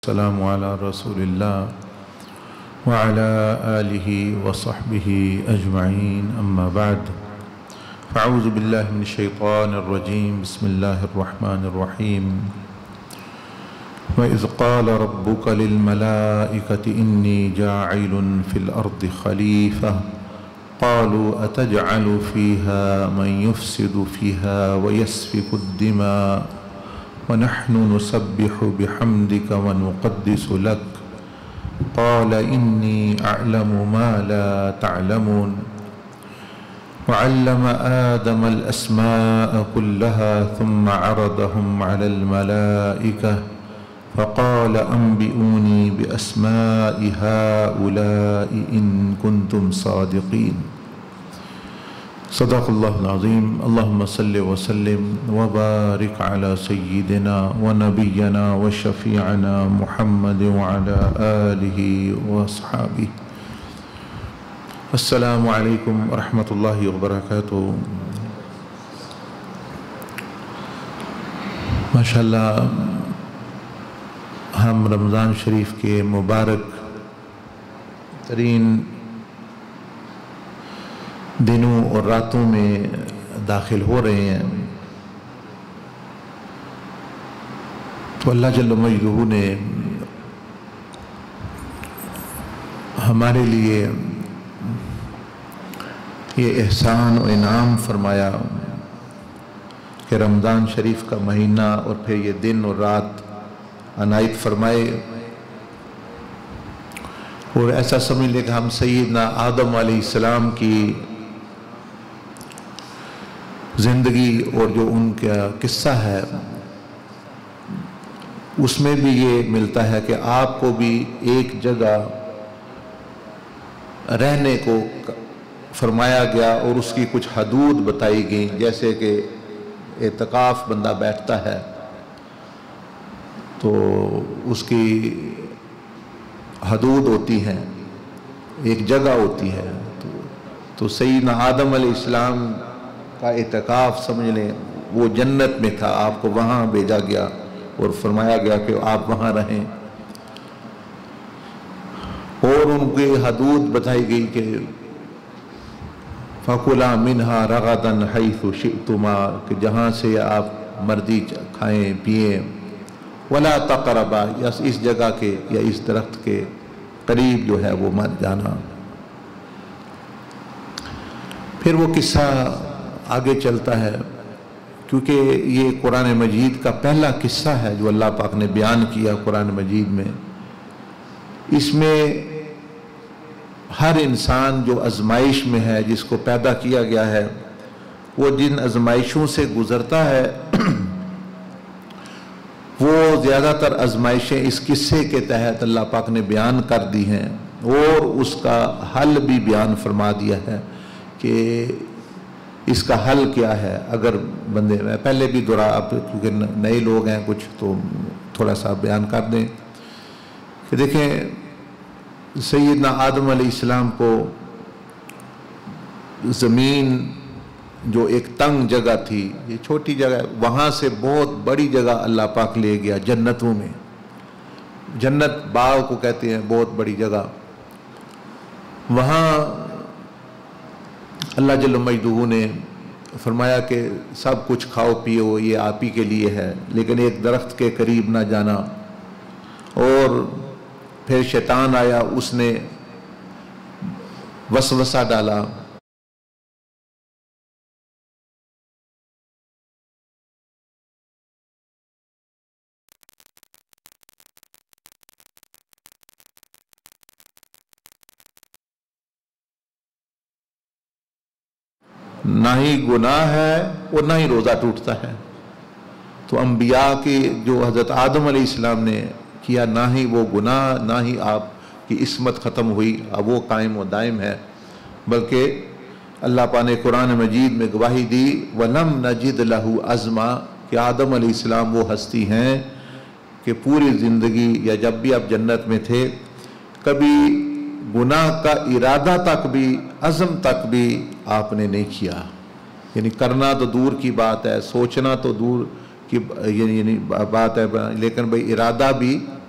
والسلام على رسول الله وعلى آله وصحبه أجمعين أما بعد فأعوذ بالله من الشيطان الرجيم بسم الله الرحمن الرحيم وإذ قال ربك للملائكة إني جاعل في الأرض خليفة قالوا أتجعل فيها من يفسد فيها ويسفك الدماء ونحن نسبح بحمدك ونقدس لك قال إني أعلم ما لا تعلمون وعلم آدم الأسماء كلها ثم عرضهم على الملائكة فقال أنبئوني بأسماء هؤلاء إن كنتم صادقين صدق الله العظيم اللهم صل وسلم وبارك على سيدنا ونبينا وشفيعنا محمد وعلى آله وأصحابه السلام علیکم ورحمۃ اللہ وبرکاتہ۔ ماشاءاللہ ہم رمضان شریف کے مبارک ترین دنوں اور راتوں میں داخل ہو رہے ہیں، تو اللہ جل مجدہ نے ہمارے لیے یہ احسان و انعام فرمایا کہ رمضان شریف کا مہینہ اور پھر یہ دن اور رات عنایت فرمائے، اور ایسا سمجھ لے کہ ہم سیدنا آدم علیہ السلام کی زندگی اور جو ان کا قصہ ہے اس میں بھی یہ ملتا ہے کہ آپ کو بھی ایک جگہ رہنے کو فرمایا گیا اور اس کی کچھ حدود بتائی گئیں، جیسے کہ اعتکاف بندہ بیٹھتا ہے تو اس کی حدود ہوتی ہیں، ایک جگہ ہوتی ہے، تو سیدنا آدم علیہ السلام کا اعتکاف سمجھ لیں وہ جنت میں تھا، آپ کو وہاں بھیجا گیا اور فرمایا گیا کہ آپ وہاں رہیں، اور ان کی حدود بتائی گئی کہ فَكُلَا مِنْهَا رَغَدًا حَيْثُ شِئْتُمَا کہ جہاں سے آپ مرضی کھائیں پئیں، وَلَا تَقْرَبَا یا اس جگہ کے یا اس درخت کے قریب جو ہے وہ مت جانا۔ پھر وہ قصہ آگے چلتا ہے، کیونکہ یہ قرآن مجید کا پہلا قصہ ہے جو اللہ پاک نے بیان کیا قرآن مجید میں۔ اس میں ہر انسان جو آزمائش میں ہے، جس کو پیدا کیا گیا ہے، وہ جن آزمائشوں سے گزرتا ہے وہ زیادہ تر آزمائشیں اس قصے کے تحت اللہ پاک نے بیان کر دی ہیں، اور اس کا حل بھی بیان فرما دیا ہے کہ اس کا حل کیا ہے۔ اگر بندے میں پہلے بھی اب کیونکہ نئے لوگ ہیں کچھ تو تھوڑا سا بیان کر دیں کہ دیکھیں سیدنا آدم علیہ السلام کو زمین جو ایک تنگ جگہ تھی، یہ چھوٹی جگہ، وہاں سے بہت بڑی جگہ اللہ پاک لے گیا جنتوں میں، جنت باغ کو کہتے ہیں، بہت بڑی جگہ، وہاں اللہ جل مجدہ نے فرمایا کہ سب کچھ کھاؤ پیو، یہ آپ ہی کے لیے ہے، لیکن ایک درخت کے قریب نہ جانا۔ اور پھر شیطان آیا، اس نے وسوسہ ڈالا، نہ ہی گناہ ہے اور نہ ہی روزہ ٹوٹتا ہے۔ تو انبیاء کی جو حضرت آدم علیہ السلام نے کیا، نہ ہی وہ گناہ، نہ ہی آپ کی عصمت ختم ہوئی، اب وہ قائم و دائم ہے، بلکہ اللہ پاک نے قرآن مجید میں گواہی دی وَلَمْ نَجِدْ لَهُ عَزْمًا کہ آدم علیہ السلام وہ ہستی ہیں کہ پوری زندگی یا جب بھی آپ جنت میں تھے کبھی گناہ کا ارادہ تک بھی، عزم تک بھی آپ نے نہیں کیا، یعنی کرنا تو دور کی بات ہے، سوچنا تو دور کی یعنی بات ہے، لیکن بھئی ارادہ بھی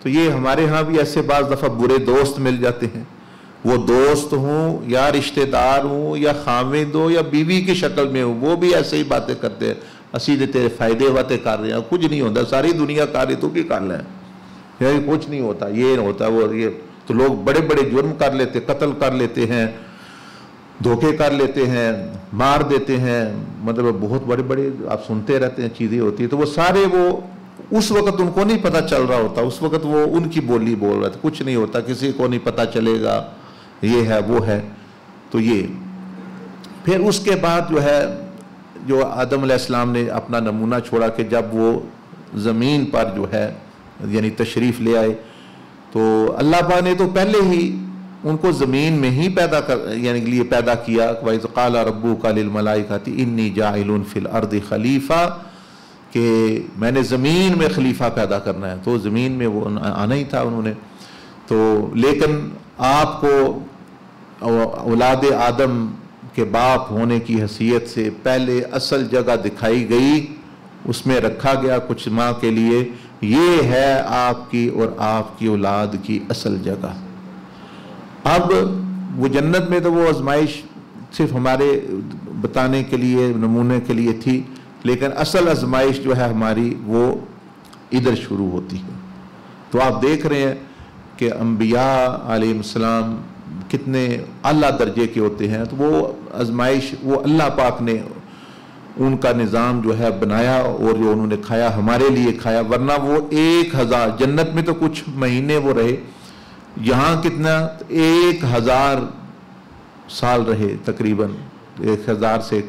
تو یہ ہمارے ہاں بھی ایسے بعض دفعہ برے دوست مل جاتے ہیں، وہ دوست ہوں یا رشتہ دار ہوں یا خامد ہو یا بیوی کی شکل میں ہوں، وہ بھی ایسے ہی باتیں کرتے ہیں، اسی نے تیرے فائدے واتے کر رہے ہیں، کچھ نہیں ہوتا، ساری دنیا کر رہی تو کی کر لیں، کچھ نہیں ہوتا، یہ ہوتا وہ یہ، تو لوگ بڑے بڑے جرم کر لیتے، قتل کر لیتے ہیں، دھوکے کر لیتے ہیں، مار دیتے ہیں، مطلب بہت بڑے بڑے آپ سنتے رہتے ہیں چیزیں ہوتی ہیں، تو وہ سارے وہ اس وقت ان کو نہیں پتہ چل رہا ہوتا، اس وقت وہ ان کی بولی بول رہا تھا، کچھ نہیں ہوتا، کسی کو نہیں پتہ چلے گا، یہ ہے وہ ہے. تو یہ پھر اس کے بعد جو ہے جو آدم علیہ السلام نے اپنا نمونہ چھوڑا کہ جب وہ زمین پر جو ہے یعنی تشریف لے آئے تو اللہ پاک نے تو پہلے ہی ان کو زمین میں ہی یعنی لیے پیدا کیا. وَإِذْ قَالَ رَبُّكَ لِلْمَلَائِكَةِ إِنِّي جَاعِلٌ فِي الْأَرْضِ خَلِيفَةً کہ میں نے زمین میں خلیفہ پیدا کرنا ہے، تو زمین میں وہ آنا ہی تھا انہوں نے. تو لیکن آپ کو اولاد آدم کے باپ ہونے کی حیثیت سے پہلے اصل جگہ دکھائی گئی، اس میں رکھا گیا کچھ ماہ کے لیے، یہ ہے آپ کی اور آپ کی اولاد کی اصل جگہ. اب وہ جنت میں تو وہ آزمائش صرف ہمارے بتانے کے لیے نمونے کے لیے تھی، لیکن اصل آزمائش جو ہے ہماری وہ ادھر شروع ہوتی ہے. تو آپ دیکھ رہے ہیں کہ انبیاء علیہ السلام کتنے اعلیٰ درجے کے ہوتے ہیں، تو وہ آزمائش وہ اللہ پاک نے ان کا نظام جو ہے بنایا اور جو انہوں نے کھایا ہمارے لیے کھایا، ورنہ وہ 1000 جنت میں تو کچھ مہینے وہ رہے، یہاں کتنا 1000 سال رہے، تقریباً 1000 سے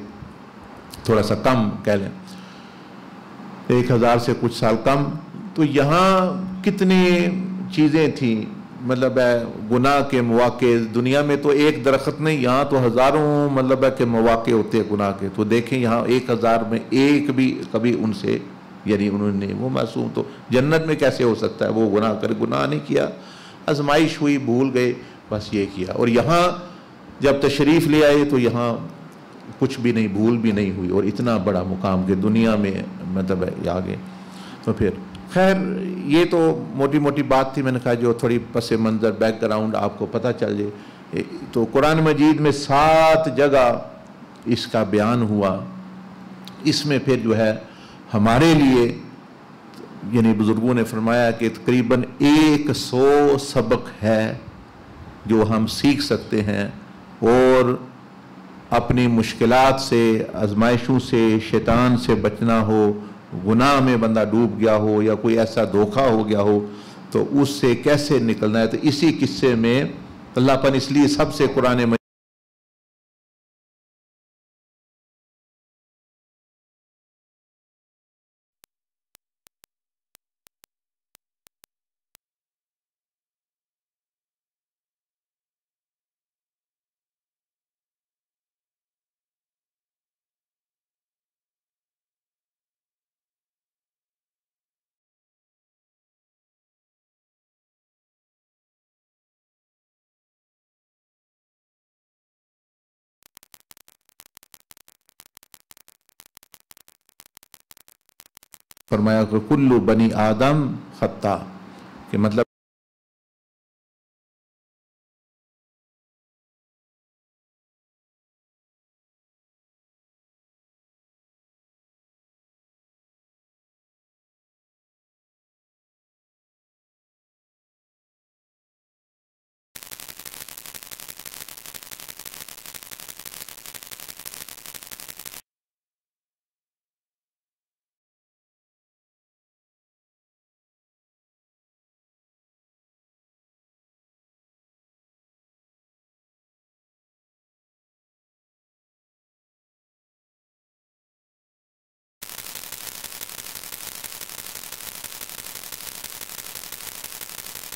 تھوڑا سا کم کہہ لیں، 1000 سے کچھ سال کم. تو یہاں کتنی چیزیں تھیں، مطلب ہے گناہ کے مواقع، دنیا میں تو ایک درخت نہیں، یہاں تو ہزاروں مطلب ہے کہ مواقع ہوتے ہیں گناہ کے. تو دیکھیں یہاں 1000 میں ایک بھی کبھی ان سے یعنی انہوں نے وہ معصوم، تو جنت میں کیسے ہو سکتا ہے وہ گناہ کرے؟ گناہ نہیں کیا، آزمائش ہوئی، بھول گئے، بس یہ کیا. اور یہاں جب تشریف لے آئے تو یہاں کچھ بھی نہیں، بھول بھی نہیں ہوئی، اور اتنا بڑا مقام کہ دنیا میں مطلب ہے آگے. تو پھر خیر یہ تو موٹی موٹی بات تھی، میں نے کہا جو تھوڑی پس منظر بیک گراؤنڈ آپ کو پتہ چل جائے. تو قرآن مجید میں 7 جگہ اس کا بیان ہوا. اس میں پھر جو ہے ہمارے لیے یعنی بزرگوں نے فرمایا کہ تقریباً 100 سبق ہے جو ہم سیکھ سکتے ہیں، اور اپنی مشکلات سے، آزمائشوں سے، شیطان سے بچنا ہو، گناہ میں بندہ ڈوب گیا ہو یا کوئی ایسا دھوکہ ہو گیا ہو تو اس سے کیسے نکلنا ہے. تو اسی قصے میں اللہ پاک اس لیے سب سے قرآن مجید فرمایا کہ کل بنی آدم خطا، کہ مطلب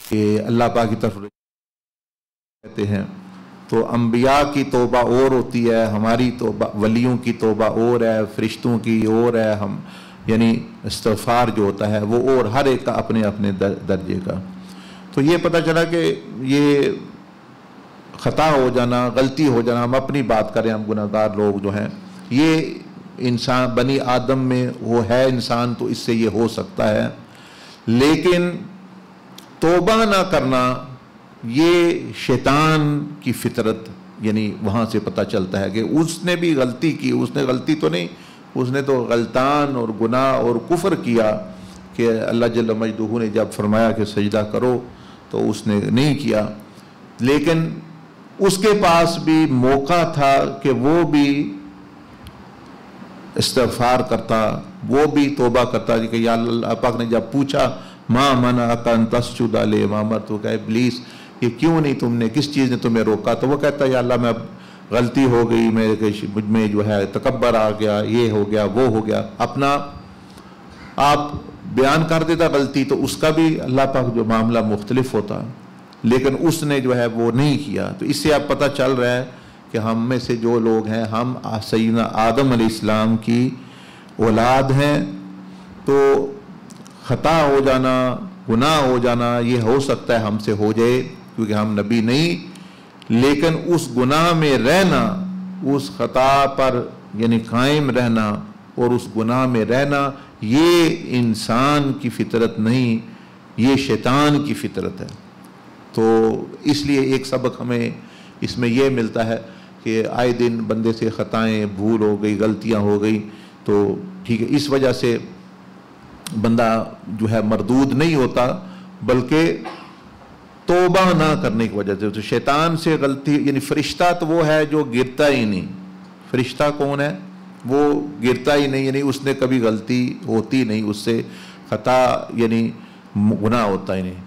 کہ اللہ پاک کی طرف کہتے ہیں. تو انبیاء کی توبہ اور ہوتی ہے، ہماری توبہ، ولیوں کی توبہ اور ہے، فرشتوں کی اور ہے، ہم یعنی استغفار جو ہوتا ہے وہ اور، ہر ایک کا اپنے اپنے درجے کا. تو یہ پتہ چلا کہ یہ خطا ہو جانا، غلطی ہو جانا، ہم اپنی بات کریں، ہم گناہگار لوگ جو ہیں، یہ انسان بنی آدم میں وہ ہے انسان، تو اس سے یہ ہو سکتا ہے. لیکن توبہ نہ کرنا یہ شیطان کی فطرت یعنی وہاں سے پتہ چلتا ہے کہ اس نے بھی غلطی کی. اس نے غلطی تو نہیں, اس نے تو غلطان اور گناہ اور کفر کیا کہ اللہ جل مجدہ نے جب فرمایا کہ سجدہ کرو تو اس نے نہیں کیا. لیکن اس کے پاس بھی موقع تھا کہ وہ بھی استغفار کرتا, وہ بھی توبہ کرتا کہ یا اللہ پاک نے جب پوچھا ما منعک ان تسجد لما امرتک, ابلیس یہ کیوں نہیں تم نے, کس چیز نے تمہیں روکا, تو وہ کہتا یا اللہ میں اب غلطی ہو گئی, مجھ میں جو ہے تکبر آ گیا, یہ ہو گیا وہ ہو گیا, اپنا آپ بیان کر دیتا غلطی, تو اس کا بھی اللہ پاک جو معاملہ مختلف ہوتا, لیکن اس نے جو ہے وہ نہیں کیا. تو اس سے اب پتہ چل رہا ہے کہ ہم میں سے جو لوگ ہیں ہم سیدنا آدم علیہ السلام کی اولاد ہیں, تو خطا ہو جانا, گناہ ہو جانا یہ ہو سکتا ہے ہم سے ہو جائے کیونکہ ہم نبی نہیں, لیکن اس گناہ میں رہنا, اس خطا پر یعنی قائم رہنا اور اس گناہ میں رہنا یہ انسان کی فطرت نہیں, یہ شیطان کی فطرت ہے. تو اس لیے ایک سبق ہمیں اس میں یہ ملتا ہے کہ آئے دن بندے سے خطائیں, بھول ہو گئی, غلطیاں ہو گئی, تو ٹھیک ہے, اس وجہ سے بندہ جو ہے مردود نہیں ہوتا, بلکہ توبہ نہ کرنے کی وجہ سے. تو شیطان سے غلطی یعنی فرشتہ تو وہ ہے جو گرتا ہی نہیں, فرشتہ کون ہے, وہ گرتا ہی نہیں, یعنی اس نے کبھی غلطی ہوتی نہیں, اس سے خطا یعنی گناہ ہوتا ہی نہیں.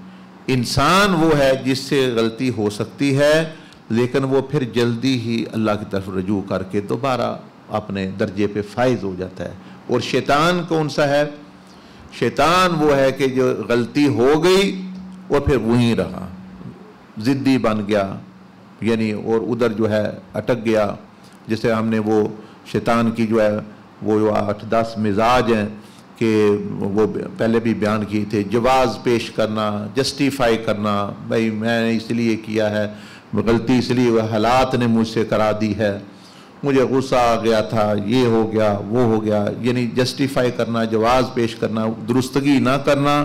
انسان وہ ہے جس سے غلطی ہو سکتی ہے لیکن وہ پھر جلدی ہی اللہ کی طرف رجوع کر کے دوبارہ اپنے درجے پہ فائز ہو جاتا ہے. اور شیطان کون سا ہے, شیطان وہ ہے کہ جو غلطی ہو گئی اور پھر وہیں رہا, ضدی بن گیا یعنی اور ادھر جو ہے اٹک گیا. جیسے ہم نے وہ شیطان کی جو ہے وہ 8-10 مزاج ہیں کہ وہ پہلے بھی بیان کیے تھے. جواز پیش کرنا, جسٹیفائی کرنا, بھائی میں نے اس لیے کیا ہے, غلطی اس لیے حالات نے مجھ سے کرا دی ہے, مجھے غصہ آ گیا تھا, یہ ہو گیا وہ ہو گیا, یعنی جسٹیفائی کرنا, جواز پیش کرنا, درستگی نہ کرنا,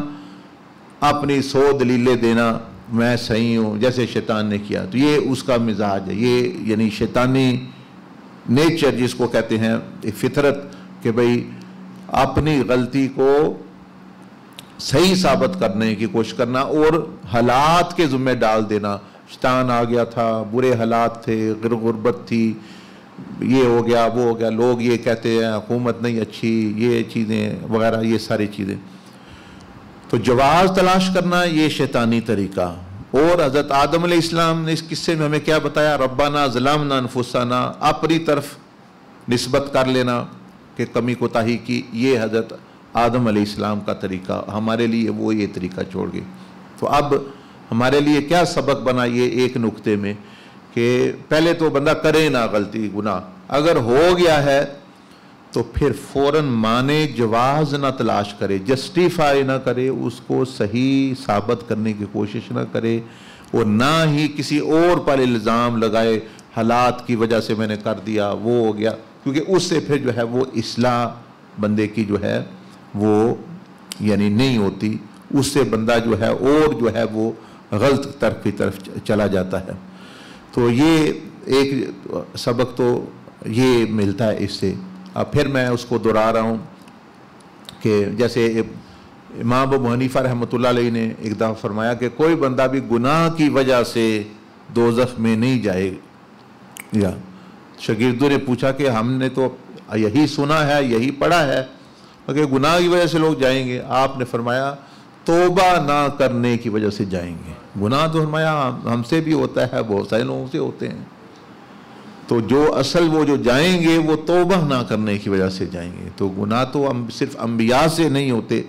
اپنی 100 دلیلیں دینا میں صحیح ہوں جیسے شیطان نے کیا. تو یہ اس کا مزاج ہے, یہ یعنی شیطانی نیچر جس کو کہتے ہیں فطرت, کہ بھئی اپنی غلطی کو صحیح ثابت کرنے کی کوشش کرنا اور حالات کے ذمہ ڈال دینا. شیطان آ گیا تھا, برے حالات تھے, غربت تھی, یہ ہو گیا وہ ہو گیا, لوگ یہ کہتے ہیں حکومت نہیں اچھی, یہ چیزیں وغیرہ, یہ ساری چیزیں. تو جواز تلاش کرنا یہ شیطانی طریقہ. اور حضرت آدم علیہ السلام نے اس قصے میں ہمیں کیا بتایا, ربنا ظلمنا انفسنا, اپنی طرف نسبت کر لینا کہ کمی کوتاہی کی, یہ حضرت آدم علیہ السلام کا طریقہ. ہمارے لیے وہ یہ طریقہ چھوڑ گئے. تو اب ہمارے لیے کیا سبق بنا یہ ایک نقطے میں کہ پہلے تو بندہ کرے نہ غلطی گناہ, اگر ہو گیا ہے تو پھر فوراً مانے, جواز نہ تلاش کرے, جسٹیفائی نہ کرے, اس کو صحیح ثابت کرنے کی کوشش نہ کرے, اور نہ ہی کسی اور پر الزام لگائے حالات کی وجہ سے میں نے کر دیا وہ ہو گیا, کیونکہ اس سے پھر جو ہے وہ اصلاح بندے کی جو ہے وہ یعنی نہیں ہوتی, اس سے بندہ جو ہے اور جو ہے وہ غلط طرف کی طرف چلا جاتا ہے. تو یہ ایک سبق تو یہ ملتا ہے اس سے. اب پھر میں اس کو دہرا رہا ہوں کہ جیسے امام ابو حنیفہ رحمۃ اللہ علیہ نے ایک دفعہ فرمایا کہ کوئی بندہ بھی گناہ کی وجہ سے دوزخ میں نہیں جائے گا. شاگردوں نے پوچھا کہ ہم نے تو یہی سنا ہے, یہی پڑھا ہے کہ گناہ کی وجہ سے لوگ جائیں گے. آپ نے فرمایا توبہ نہ کرنے کی وجہ سے جائیں گے. گناہ تو فرمایا ہم سے بھی ہوتا ہے, بہت سارے لوگوں سے ہوتے ہیں, تو جو اصل وہ جو جائیں گے وہ توبہ نہ کرنے کی وجہ سے جائیں گے. تو گناہ تو صرف انبیاء سے نہیں ہوتے.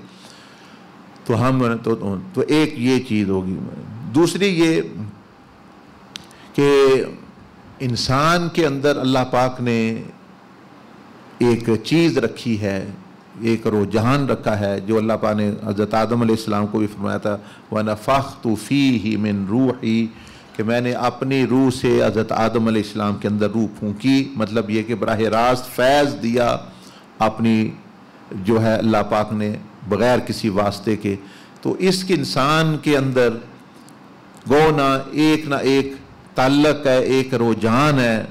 تو ہم تو ایک یہ چیز ہوگی. دوسری یہ کہ انسان کے اندر اللہ پاک نے ایک چیز رکھی ہے, ایک رجحان رکھا ہے, جو اللہ پاک نے حضرت آدم علیہ السلام کو بھی فرمایا تھا وَنَفَخْتُ فِيهِ مِن رُوحِي, کہ میں نے اپنی روح سے حضرت آدم علیہ السلام کے اندر روح پھونکی. مطلب یہ کہ براہ راست فیض دیا اپنی جو ہے اللہ پاک نے بغیر کسی واسطے کے. تو اس کے انسان کے اندر گو نہ ایک تعلق ہے، ایک رجحان ہے،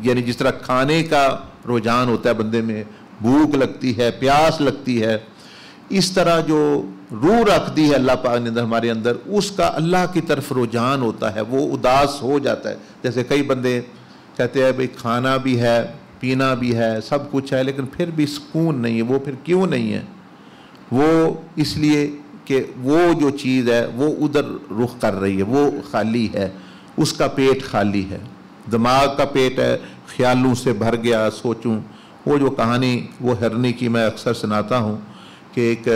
یعنی جس طرح کھانے کا رجحان ہوتا ہے بندے میں، بھوک لگتی ہے، پیاس لگتی ہے، اس طرح جو روح رکھ دی ہے اللہ پاک نے ہمارے اندر، اس کا اللہ کی طرف رجحان ہوتا ہے، وہ اداس ہو جاتا ہے۔ جیسے کئی بندے کہتے ہیں بھئی کھانا بھی ہے، پینا بھی ہے، سب کچھ ہے، لیکن پھر بھی سکون نہیں ہے۔ وہ پھر کیوں نہیں ہے؟ وہ اس لیے کہ وہ جو چیز ہے وہ ادھر رخ کر رہی ہے، وہ خالی ہے، اس کا پیٹ خالی ہے، دماغ کا پیٹ ہے، خیالوں سے بھر گیا۔ سوچوں وہ جو کہانی وہ ہرنی کی میں اکثر سناتا ہوں کہ ایک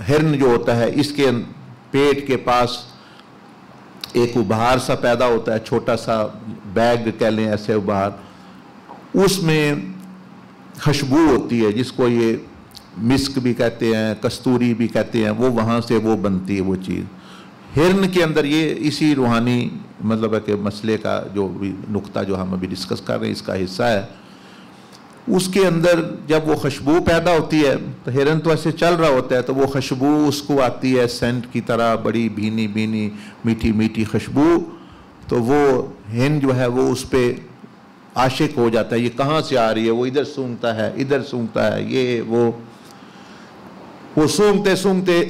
ہرن جو ہوتا ہے، اس کے پیٹ کے پاس ایک ابھار سا پیدا ہوتا ہے، چھوٹا سا بیگ کہہ لیں، ایسے ابھار، اس میں خوشبو ہوتی ہے جس کو یہ مسک بھی کہتے ہیں، کستوری بھی کہتے ہیں، وہ وہاں سے وہ بنتی ہے وہ چیز۔ ہرن کے اندر یہ اسی روحانی مطلب ہے کہ مسئلے کا جو بھی نقطہ جو ہم ابھی ڈسکس کر رہے ہیں اس کا حصہ ہے۔ اس کے اندر جب وہ خوشبو پیدا ہوتی ہے تو ہرن تو ایسے چل رہا ہوتا ہے، تو وہ خوشبو اس کو آتی ہے سینٹ کی طرح، بڑی بھینی بھینی میٹھی میٹھی خوشبو، تو وہ ہرن جو ہے وہ اس پہ عاشق ہو جاتا ہے، یہ کہاں سے آ رہی ہے، وہ ادھر سونگتا ہے، ادھر سونگتا ہے، یہ وہ سونگتے سونگتے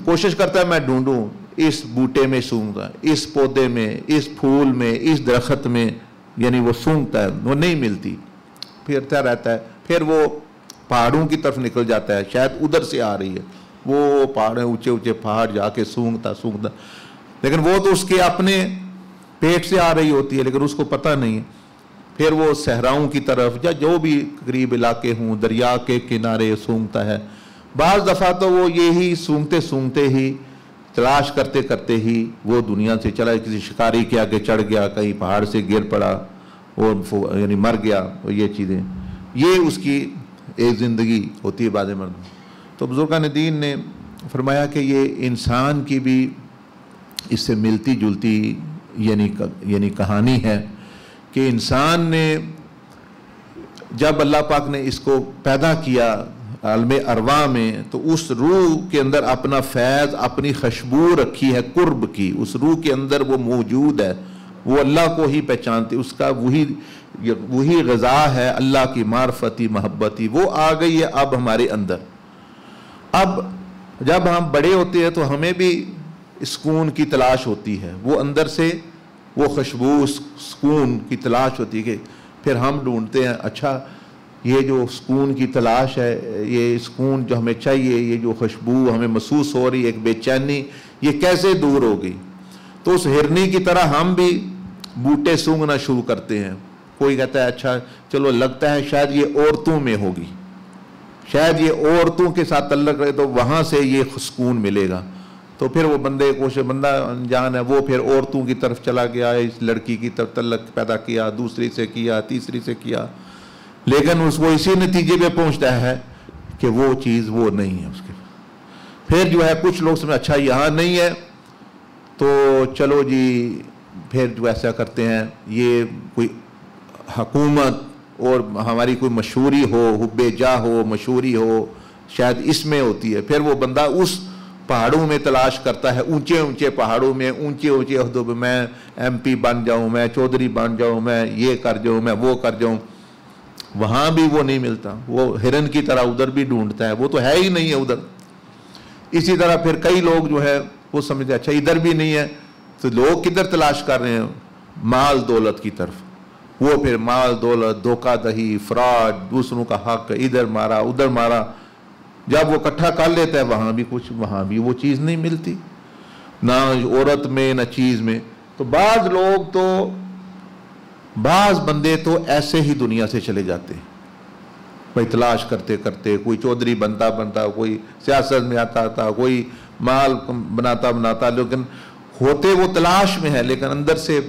کوشش کرتا ہے میں ڈھونڈوں، اس بوٹے میں سونگتا ہے، اس پودے میں، اس پھول میں، اس درخت میں، یعنی وہ سونگتا ہے، وہ نہیں ملتی، پھرتا رہتا ہے، پھر وہ پہاڑوں کی طرف نکل جاتا ہے، شاید ادھر سے آ رہی ہے، وہ پہاڑیں اونچے اونچے پہاڑ جا کے سونگتا، لیکن وہ تو اس کے اپنے پیٹ سے آ رہی ہوتی ہے، لیکن اس کو پتہ نہیں ہے۔ پھر وہ صحراؤں کی طرف یا جو بھی قریب علاقے ہوں، دریا کے کنارے سونگتا ہے۔ بعض دفعہ تو وہ یہی سونگتے سونگتے ہی، تلاش کرتے کرتے ہی وہ دنیا سے چلا، کسی شکاری کے آگے چڑھ گیا، کہیں پہاڑ سے گر پڑا اور یعنی مر گیا، یہ چیزیں، یہ اس کی ایک زندگی ہوتی ہے بعض مرد۔ تو بزرگان دین نے فرمایا کہ یہ انسان کی بھی اس سے ملتی جلتی یعنی کہانی ہے کہ انسان نے جب اللہ پاک نے اس کو پیدا کیا عالم ارواح میں، تو اس روح کے اندر اپنا فیض، اپنی خوشبو رکھی ہے قرب کی، اس روح کے اندر وہ موجود ہے، وہ اللہ کو ہی پہچانتی، اس کا وہی غذا ہے اللہ کی معرفتی محبتی، وہ آ گئی ہے اب ہمارے اندر۔ اب جب ہم بڑے ہوتے ہیں تو ہمیں بھی سکون کی تلاش ہوتی ہے، وہ اندر سے وہ خوشبو سکون کی تلاش ہوتی ہے کہ پھر ہم ڈھونڈتے ہیں، اچھا یہ جو سکون کی تلاش ہے، یہ سکون جو ہمیں چاہیے، یہ جو خوشبو ہمیں محسوس ہو رہی ہے، ایک بے چینی، یہ کیسے دور ہوگی؟ تو اس ہرنی کی طرح ہم بھی بوٹے سونگنا شروع کرتے ہیں۔ کوئی کہتا ہے اچھا چلو لگتا ہے شاید یہ عورتوں میں ہوگی، شاید یہ عورتوں کے ساتھ تعلق رہے تو وہاں سے یہ سکون ملے گا، تو پھر وہ بندہ انجان ہے، وہ پھر عورتوں کی طرف چلا گیا، اس لڑکی کی طرف تعلق پیدا کیا، دوسری سے کیا، تیسری سے کیا، لیکن وہ اسی نتیجے پہ پہنچتا ہے کہ وہ چیز وہ نہیں ہے اس کے۔ پھر جو ہے کچھ لوگ سمجھے اچھا یہاں نہیں ہے تو چلو جی پھر جو ایسا کرتے ہیں، یہ کوئی حکومت اور ہماری کوئی مشہوری ہو، حب جاہ ہو، مشہوری ہو، شاید اس میں ہوتی ہے۔ پھر وہ بندہ اس پہاڑوں میں تلاش کرتا ہے، اونچے اونچے پہاڑوں میں، اونچے اونچے عہدوں پہ، میں ایم پی بن جاؤں، میں چودھری بن جاؤں، میں یہ کر جاؤں، میں وہ کر جاؤں، وہاں بھی وہ نہیں ملتا، وہ ہرن کی طرح ادھر بھی ڈھونڈتا ہے، وہ تو ہے ہی نہیں ہے ادھر۔ اسی طرح پھر کئی لوگ جو ہے وہ سمجھتے اچھا ادھر بھی نہیں ہے، تو لوگ کدھر تلاش کر رہے ہیں؟ مال دولت کی طرف، وہ پھر مال دولت، دھوکہ دہی، فراڈ، دوسروں کا حق ادھر مارا ادھر مارا، جب وہ اکٹھا کر لیتا ہے وہاں بھی کچھ، وہاں بھی وہ چیز نہیں ملتی، نہ عورت میں نہ چیز میں۔ تو بعض بندے تو ایسے ہی دنیا سے چلے جاتے ہیں، بھائی تلاش کرتے کرتے، کوئی چودھری بنتا کوئی سیاست میں آتا کوئی مال بناتا، لیکن ہوتے وہ تلاش میں ہے، لیکن اندر سے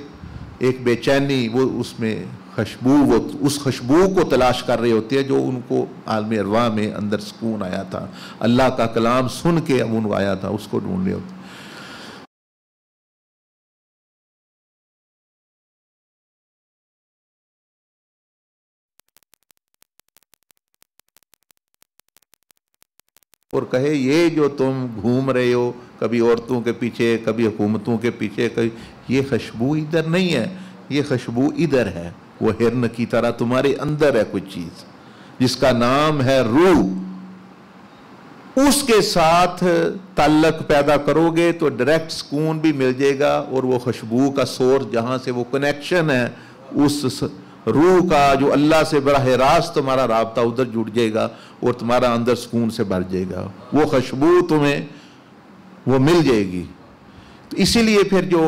ایک بے چینی، وہ اس میں خوشبو، وہ اس خوشبو کو تلاش کر رہے ہوتے ہیں جو ان کو عالم ارواح میں اندر سکون آیا تھا، اللہ کا کلام سن کے ان کو آیا تھا، اس کو ڈھونڈ رہے ہوتے ہیں۔ اور کہے یہ جو تم گھوم رہے ہو کبھی عورتوں کے پیچھے کبھی حکومتوں کے پیچھے کبھی، یہ خوشبو ادھر نہیں ہے، یہ خوشبو ادھر ہے، وہ ہرن کی طرح تمہارے اندر ہے کچھ چیز جس کا نام ہے روح، اس کے ساتھ تعلق پیدا کرو گے تو ڈائریکٹ سکون بھی مل جائے گا، اور وہ خوشبو کا سورس جہاں سے وہ کنیکشن ہے اس روح کا جو اللہ سے براہ راست تمہارا رابطہ ادھر جڑ جائے گا اور تمہارا اندر سکون سے بھر جائے گا، وہ خوشبو تمہیں وہ مل جائے گی۔ تو اسی لیے پھر جو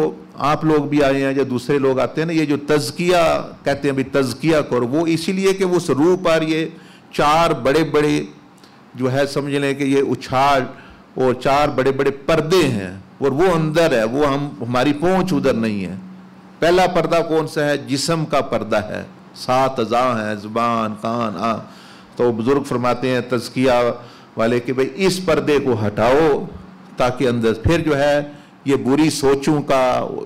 آپ لوگ بھی آئے ہیں جو دوسرے لوگ آتے ہیں نا، یہ جو تزکیہ کہتے ہیں بھی تزکیہ کرو، وہ اسی لیے کہ وہ اس روح پر یہ 4 بڑے بڑے جو ہے سمجھ لیں کہ یہ اچھال اور 4 بڑے بڑے پردے ہیں، اور وہ اندر ہے، وہ ہماری پہنچ ادھر نہیں ہے۔ پہلا پردہ کون سا ہے؟ جسم کا پردہ ہے، 7 اعضاء ہیں، زبان، کان، آنکھ۔ تو بزرگ فرماتے ہیں تزکیہ والے کہ بھئی اس پردے کو ہٹاؤ تاکہ اندر پھر جو ہے یہ بری سوچوں کا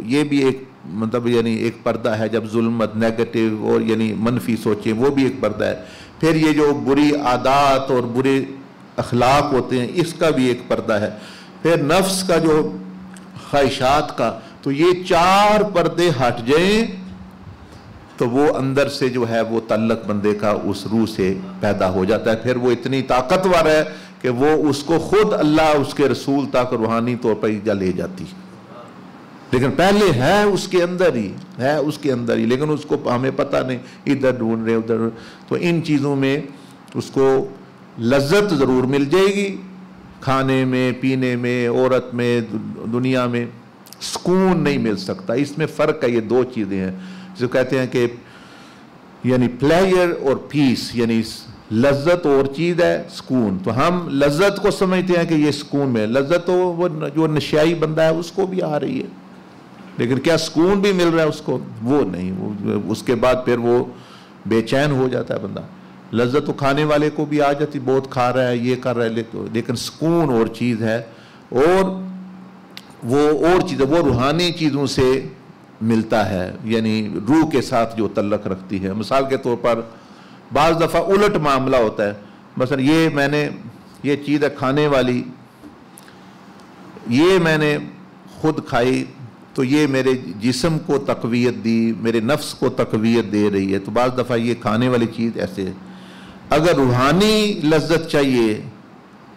یہ بھی ایک مطلب یعنی ایک پردہ ہے، جب ظلمت نیگیٹو اور یعنی منفی سوچیں وہ بھی ایک پردہ ہے۔ پھر یہ جو بری عادات اور برے اخلاق ہوتے ہیں اس کا بھی ایک پردہ ہے۔ پھر نفس کا جو خواہشات کا، تو یہ 4 پردے ہٹ جائیں تو وہ اندر سے جو ہے وہ تعلق بندے کا اس روح سے پیدا ہو جاتا ہے۔ پھر وہ اتنی طاقتور ہے کہ وہ اس کو خود اللہ اس کے رسول تک روحانی طور پر لے جاتی، لیکن پہلے ہے اس کے اندر ہی، ہے اس کے اندر ہی، لیکن اس کو ہمیں پتہ نہیں، ادھر ڈھونڈ رہے ادھر۔ تو ان چیزوں میں اس کو لذت ضرور مل جائے گی، کھانے میں، پینے میں، عورت میں، دنیا میں، سکون نہیں مل سکتا۔ اس میں فرق ہے، یہ 2 چیزیں ہیں جو کہتے ہیں کہ یعنی پلیئر اور پیس، یعنی لذت اور چیز ہے سکون۔ تو ہم لذت کو سمجھتے ہیں کہ یہ سکون میں، لذت تو وہ جو نشیائی بندہ ہے اس کو بھی آ رہی ہے، لیکن کیا سکون بھی مل رہا ہے اس کو؟ وہ نہیں، اس کے بعد پھر وہ بے چین ہو جاتا ہے بندہ۔ لذت تو کھانے والے کو بھی آ جاتی، بہت کھا رہا ہے، یہ کر رہا ہے، لیکن سکون اور چیز ہے، اور وہ اور چیز ہے، وہ روحانی چیزوں سے ملتا ہے، یعنی روح کے ساتھ جو تعلق رکھتی ہے۔ مثال کے طور پر بعض دفعہ الٹ معاملہ ہوتا ہے، مثلا یہ میں نے یہ چیز ہے کھانے والی، یہ میں نے خود کھائی تو یہ میرے جسم کو تقویت دی، میرے نفس کو تقویت دے رہی ہے، تو بعض دفعہ یہ کھانے والی چیز ایسے ہے۔ اگر روحانی لذت چاہیے،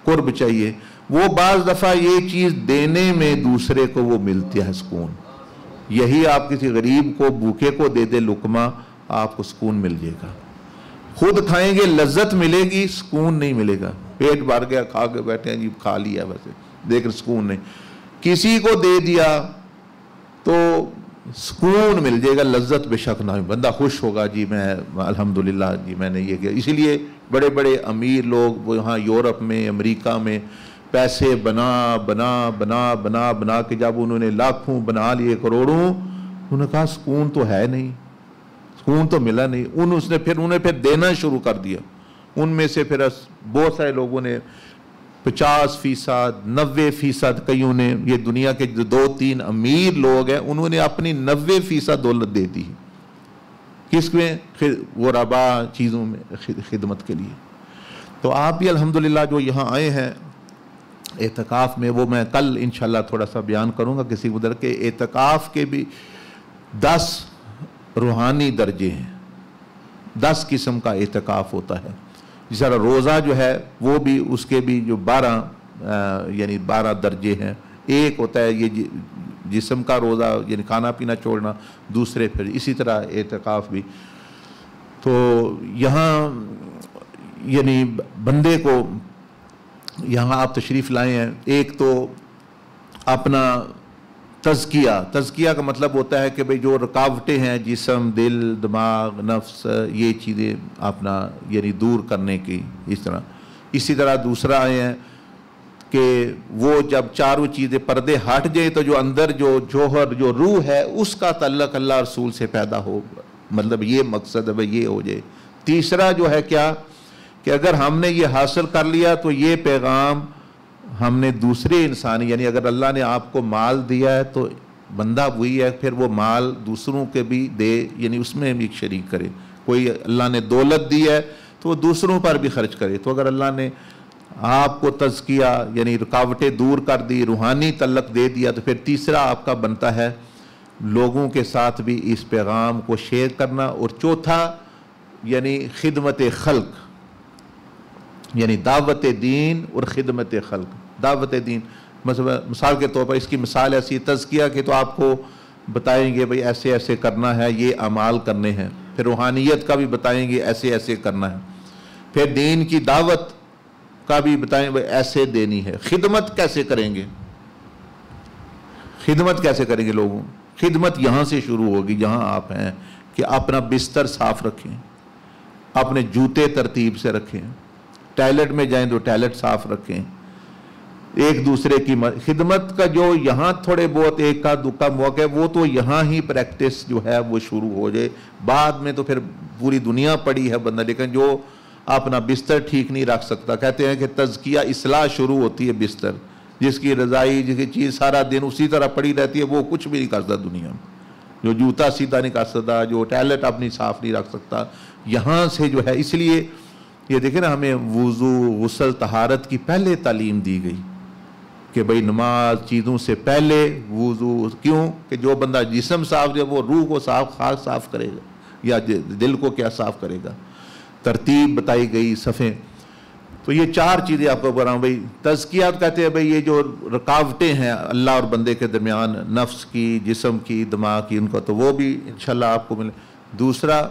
قرب چاہیے، وہ بعض دفعہ یہ چیز دینے میں دوسرے کو وہ ملتی ہے سکون۔ یہی آپ کسی غریب کو بھوکے کو دے دے لقمہ، آپ کو سکون مل جائے گا۔ خود کھائیں گے لذت ملے گی، سکون نہیں ملے گا۔ پیٹ بھر گیا، کھا کے بیٹھے ہیں جی، کھا لیا ویسے، لیکن سکون نہیں۔ کسی کو دے دیا تو سکون مل جائے گا، لذت بے شک نہ، بندہ خوش ہوگا جی میں الحمدللہ جی میں نے یہ کیا۔ اسی لیے بڑے بڑے امیر لوگ وہ یہاں یورپ میں، امریکہ میں پیسے بنا بنا بنا بنا بنا کے جب انہوں نے لاکھوں بنا لیے، کروڑوں، انہوں نے کہا سکون تو ہے نہیں، سکون تو ملا نہیں۔ انہوں نے پھر دینا شروع کر دیا۔ ان میں سے پھر بہت سارے لوگوں نے 50%، 90%، کئیوں نے، یہ دنیا کے جو 2-3 امیر لوگ ہیں انہوں نے اپنی 90% دولت دے دی، کس میں؟ غربا چیزوں میں، خدمت کے لیے۔ تو آپ بھی الحمدللہ جو یہاں آئے ہیں اعتکاف میں، وہ میں کل انشاءاللہ تھوڑا سا بیان کروں گا کسی ادھر کے اعتکاف کے بھی 10 روحانی درجے ہیں، 10 قسم کا اعتکاف ہوتا ہے۔ جس طرح روزہ جو ہے وہ بھی اس کے بھی جو 12 درجے ہیں۔ ایک ہوتا ہے یہ جسم کا روزہ، یعنی کھانا پینا چھوڑنا، دوسرے پھر اسی طرح اعتکاف بھی۔ تو یہاں یعنی بندے کو یہاں آپ تشریف لائے ہیں، ایک تو اپنا تزکیہ کا مطلب ہوتا ہے کہ بھئی جو رکاوٹیں ہیں جسم، دل، دماغ، نفس، یہ چیزیں اپنا یعنی دور کرنے کی اس طرح۔ اسی طرح دوسرا آئے ہیں کہ وہ جب 4 چیزیں پردے ہٹ جائیں تو جو اندر جو جوہر جو روح ہے اس کا تعلق اللہ رسول سے پیدا ہو، مطلب یہ مقصد ہے بھئی یہ ہو جائے۔ تیسرا جو ہے کیا کہ اگر ہم نے یہ حاصل کر لیا تو یہ پیغام ہم نے دوسرے انسان، یعنی اگر اللہ نے آپ کو مال دیا ہے تو بندہ وہی ہے پھر وہ مال دوسروں کے بھی دے، یعنی اس میں بھی شریک کرے۔ کوئی اللہ نے دولت دی ہے تو وہ دوسروں پر بھی خرچ کرے۔ تو اگر اللہ نے آپ کو تزکیہ یعنی رکاوٹیں دور کر دی، روحانی تعلق دے دیا، تو پھر تیسرا آپ کا بنتا ہے لوگوں کے ساتھ بھی اس پیغام کو شیئر کرنا، اور چوتھا یعنی خدمت خلق، یعنی دعوت دین اور خدمت خلق۔ دعوت دین مثال کے طور پر اس کی مثال ایسی تزکیہ کہ تو آپ کو بتائیں گے بھئی ایسے ایسے کرنا ہے، یہ اعمال کرنے ہیں، پھر روحانیت کا بھی بتائیں گے ایسے ایسے کرنا ہے، پھر دین کی دعوت کا بھی بتائیں بھئی ایسے دینی ہے۔ خدمت کیسے کریں گے؟ خدمت کیسے کریں گے لوگوں؟ خدمت یہاں سے شروع ہوگی جہاں آپ ہیں، کہ اپنا بستر صاف رکھیں، اپنے جوتے ترتیب سے رکھیں، ٹائلٹ میں جائیں تو ٹائلٹ صاف رکھیں، ایک دوسرے کی خدمت کا جو یہاں تھوڑے بہت ایک کا دکا موقع ہے وہ تو یہاں ہی پریکٹس جو ہے وہ شروع ہو جائے، بعد میں تو پھر پوری دنیا پڑی ہے بندہ، لیکن جو اپنا بستر ٹھیک نہیں رکھ سکتا، کہتے ہیں کہ تزکیہ اصلاح شروع ہوتی ہے بستر، جس کی رضائی جس کی چیز سارا دن اسی طرح پڑی رہتی ہے وہ کچھ بھی نہیں کر سکتا دنیا میں، جو جوتا سیدھا نہیں کر سکتا، جو ٹائلٹ اپنی صاف نہیں رکھ سکتا، یہاں سے جو ہے اس لیے یہ دیکھیں نا ہمیں وضو غسل طہارت کی پہلے تعلیم دی گئی کہ بھئی نماز چیزوں سے پہلے وضو، کیوں کہ جو بندہ جسم صاف دے وہ روح کو خاص صاف کرے گا یا دل کو کیا صاف کرے گا، ترتیب بتائی گئی صفیں۔ تو یہ چار چیزیں آپ کو بتاؤں بھئی تزکیات کہتے ہیں بھئی یہ جو رکاوٹیں ہیں اللہ اور بندے کے درمیان، نفس کی، جسم کی، دماغ کی، ان کو تو وہ بھی انشاءاللہ آپ کو ملے۔ دوسرا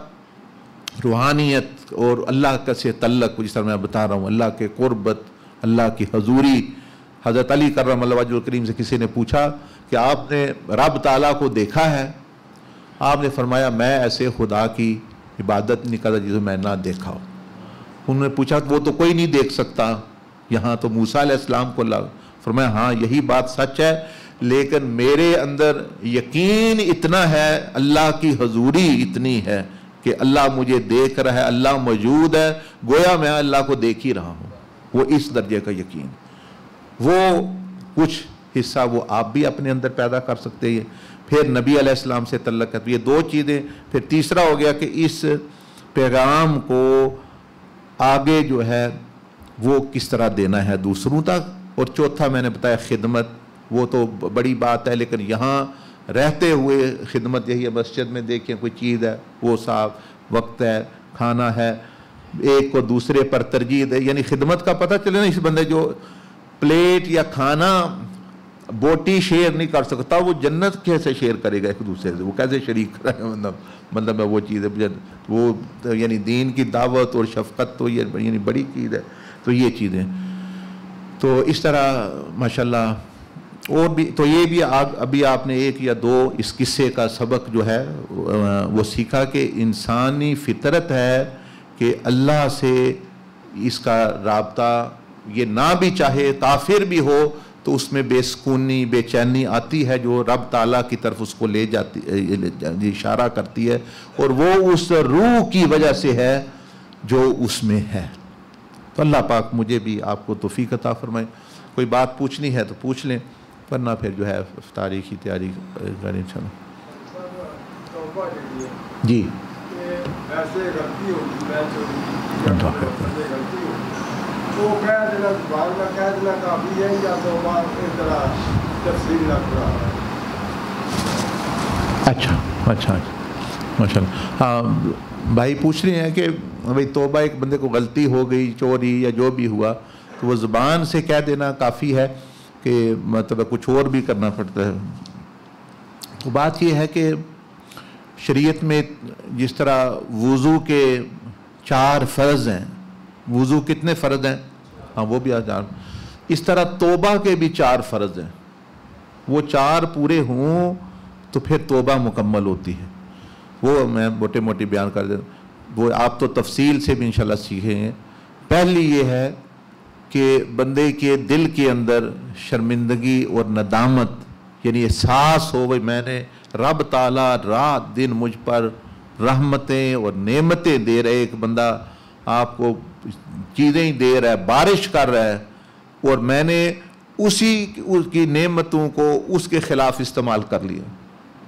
روحانیت اور اللہ کا سے تعلق، جس طرح میں بتا رہا ہوں، اللہ کے قربت، اللہ کی حضوری۔ حضرت علی کرم اللہ وجہ الکریم سے کسی نے پوچھا کہ آپ نے رب تعالیٰ کو دیکھا ہے؟ آپ نے فرمایا میں ایسے خدا کی عبادت نہیں کرتا جسے میں نہ دیکھا ہو۔ انہوں نے پوچھا وہ تو کوئی نہیں دیکھ سکتا، یہاں تو موسیٰ علیہ السلام کو اللہ فرمایا ہاں یہی بات سچ ہے، لیکن میرے اندر یقین اتنا ہے، اللہ کی حضوری اتنی ہے کہ اللہ مجھے دیکھ رہا ہے، اللہ موجود ہے، گویا میں اللہ کو دیکھ ہی رہا ہوں، وہ اس درجے کا یقین۔ وہ کچھ حصہ وہ آپ بھی اپنے اندر پیدا کر سکتے ہیں۔ پھر نبی علیہ السلام سے تعلق ہے، یہ دو چیزیں۔ پھر تیسرا ہو گیا کہ اس پیغام کو آگے جو ہے وہ کس طرح دینا ہے دوسروں تک، اور چوتھا میں نے بتایا خدمت، وہ تو بڑی بات ہے، لیکن یہاں رہتے ہوئے خدمت یہی ہے۔ مسجد میں دیکھیں کوئی چیز ہے وہ صاف، وقت ہے، کھانا ہے، ایک کو دوسرے پر ترجیح دے، یعنی خدمت کا پتہ چلے نا اس بندے جو پلیٹ یا کھانا بوٹی شیئر نہیں کر سکتا وہ جنت کیسے شیئر کرے گا ایک دوسرے سے، وہ کیسے شریک کرے گا؟ مطلب وہ چیز ہے وہ یعنی دین کی دعوت اور شفقت تو یہ یعنی بڑی چیز ہے۔ تو یہ چیزیں تو اس طرح ماشاءاللہ اور بھی، تو یہ بھی ابھی آپ نے ایک یا دو اس قصے کا سبق جو ہے وہ سیکھا کہ انسانی فطرت ہے کہ اللہ سے اس کا رابطہ یہ نہ بھی چاہے، کافر بھی ہو تو اس میں بے سکونی، بے چینی آتی ہے جو رب تعالیٰ کی طرف اس کو لے جاتی، اشارہ کرتی ہے، اور وہ اس روح کی وجہ سے ہے جو اس میں ہے۔ تو اللہ پاک مجھے بھی آپ کو توفیق عطا فرمائے۔ کوئی بات پوچھنی ہے تو پوچھ لیں، ورنہ پھر جو ہے افطاری کی تیاری کریں انشاءاللہ۔ جی اچھا ماشاء اللہ۔ ہاں بھائی پوچھ رہے ہیں کہ بھائی توبہ ایک بندے کو غلطی ہو گئی، چوری یا جو بھی ہوا، تو وہ زبان سے کہہ دینا کافی ہے کہ مطلب کچھ اور بھی کرنا پڑتا ہے؟ تو بات یہ ہے کہ شریعت میں جس طرح وضو کے 4 فرض ہیں، وضو کتنے فرض ہیں؟ ہاں وہ بھی آجان، اس طرح توبہ کے بھی 4 فرض ہیں، وہ 4 پورے ہوں تو پھر توبہ مکمل ہوتی ہے۔ وہ میں موٹے موٹی بیان کر دیں، وہ آپ تو تفصیل سے بھی انشاءاللہ سیکھیں گے۔ پہلی یہ ہے کہ بندے کے دل کے اندر شرمندگی اور ندامت، یعنی احساس ہو بھئی میں نے رب تعالیٰ رات دن مجھ پر رحمتیں اور نعمتیں دے رہے، ایک بندہ آپ کو چیزیں ہی دے رہا ہے، بارش کر رہا ہے، اور میں نے اسی کی نعمتوں کو اس کے خلاف استعمال کر لیا۔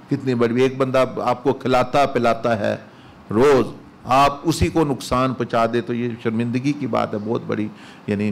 کتنی بڑی، ایک بندہ آپ کو کھلاتا پلاتا ہے روز، آپ اسی کو نقصان پہنچا دے، تو یہ شرمندگی کی بات ہے بہت بڑی، یعنی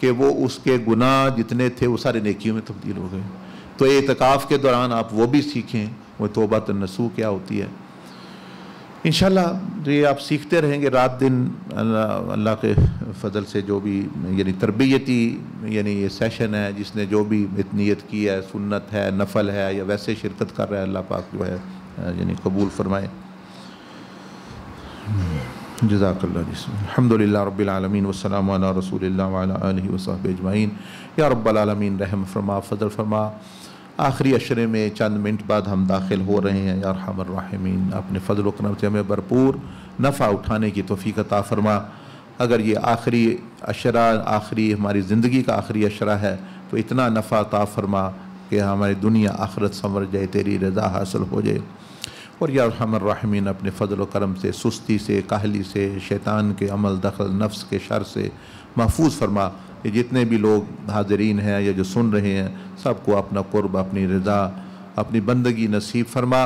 کہ وہ اس کے گناہ جتنے تھے وہ سارے نیکیوں میں تبدیل ہو گئے. تو اعتکاف کے دوران آپ وہ بھی سیکھیں، وہ توبۃ النصوح کیا ہوتی ہے. انشاءاللہ یہ آپ سیکھتے رہیں گے رات دن. اللہ کے فضل سے جو بھی یعنی تربیتی یعنی یہ سیشن ہے، جس نے جو بھی نیت کی ہے، سنت ہے، نفل ہے یا ویسے شرکت کر رہا ہے، اللہ پاک جو ہے یعنی قبول فرمائے. جزاک اللہ. الحمدللہ رب العالمین والسلام علی رسول اللہ وعلی آلہ وصحبہ اجمعین. یا رب العالمین رحم فرما، فضل فرما. آخری عشرے میں چند منٹ بعد ہم داخل ہو رہے ہیں. یا ارحم الراحمین اپنے فضل و کرم سے ہمیں بھرپور نفع اٹھانے کی توفیق عطا فرما. اگر یہ آخری عشرہ آخری ہماری زندگی کا آخری عشرہ ہے تو اتنا نفع عطا فرما کہ ہماری دنیا آخرت سنور جائے، تیری رضا حاصل ہو جائے. اور یا ارحم الراحمین اپنے فضل و کرم سے سستی سے، کاہلی سے، شیطان کے عمل دخل، نفس کے شر سے محفوظ فرما. یہ جتنے بھی لوگ حاضرین ہیں یا جو سن رہے ہیں، سب کو اپنا قرب، اپنی رضا، اپنی بندگی نصیب فرما.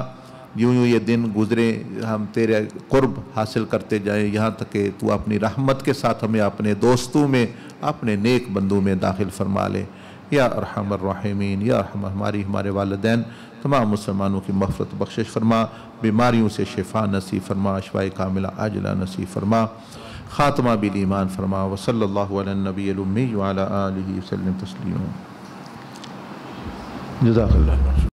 یوں یوں یہ دن گزرے، ہم تیرے قرب حاصل کرتے جائیں، یہاں تک کہ تو اپنی رحمت کے ساتھ ہمیں اپنے دوستوں میں، اپنے نیک بندوں میں داخل فرما لے. یا ارحم الراحمین یا ارحم ہمارے والدین تمام مسلمانوں کی مغفرت بخشش فرما. بیماریوں سے شفا نصیب فرما، شفاء کاملہ عاجلہ نصیب فرما. خاتمہ بالایمان فرما. وصلی اللہ علی النبی الامی وعلی آلہ وسلم تسلیما. جزاک اللہ.